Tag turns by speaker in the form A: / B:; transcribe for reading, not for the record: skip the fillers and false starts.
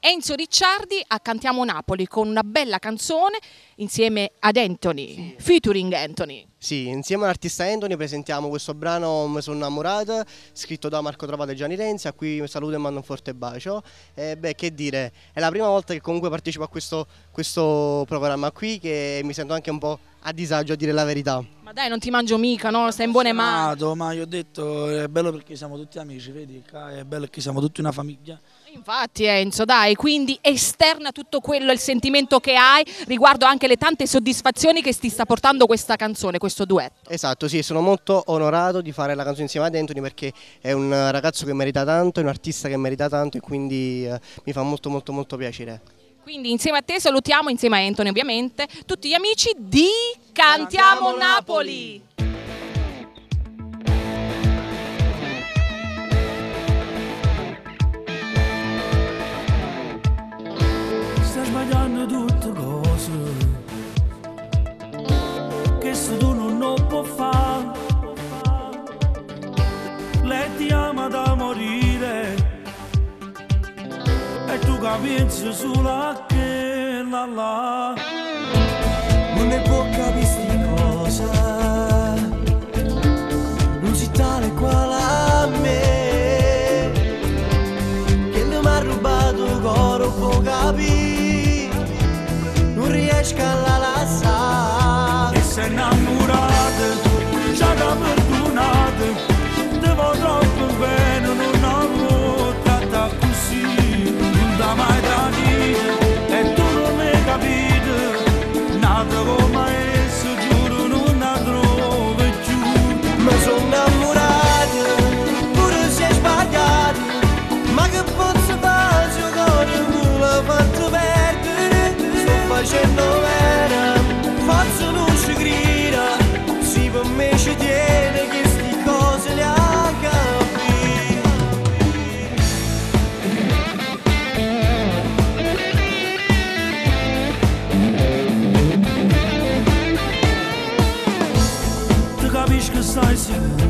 A: Enzo Ricciardi a Cantiamo Napoli con una bella canzone insieme ad Anthony, featuring Anthony.
B: Sì, insieme all'artista Anthony presentiamo questo brano Mi sono innamorata, scritto da Marco Travato e Gianni Renzi, a cui saluto e mando un forte bacio. Che dire, è la prima volta che comunque partecipo a questo programma qui, che mi sento anche un po' a disagio, a dire la verità.
A: Ma dai, non ti mangio mica, no? Stai in buone mani.
C: Ma io ho detto, è bello perché siamo tutti amici, vedi? È bello perché siamo tutti una famiglia.
A: Infatti Enzo, dai, quindi esterna tutto quello, il sentimento che hai riguardo anche le tante soddisfazioni che ti sta portando questa canzone, questo duetto.
B: Esatto, sì, sono molto onorato di fare la canzone insieme ad Anthony perché è un ragazzo che merita tanto, è un artista che merita tanto e quindi mi fa molto piacere.
A: Quindi insieme a te salutiamo, insieme a Anthony ovviamente, tutti gli amici di Cantiamo Napoli!
D: Stai sbagliando tutte cose che se tu non puoi fare. Lei ti ama da morire e tu capisci solo a che la non ne può capire sti cosa, non si tale quale a me, che mi ha rubato il cuore, può capire, non riesco a la lasciare. E sei innamorata, già da perdonata, te va troppo bene, non avevo trattato così, non da mai tradito, e tu non hai capito, nata come esso, giuro non la trovo più. Mi sono innamorato, pure se è sbagliato, ma che posso fare se il cuore me l'ha fatto perdere? Sto facendo vera, forse non ci grida, sì per me ci tiene che sti cose le ha capite. Ti capisci che stai sicuro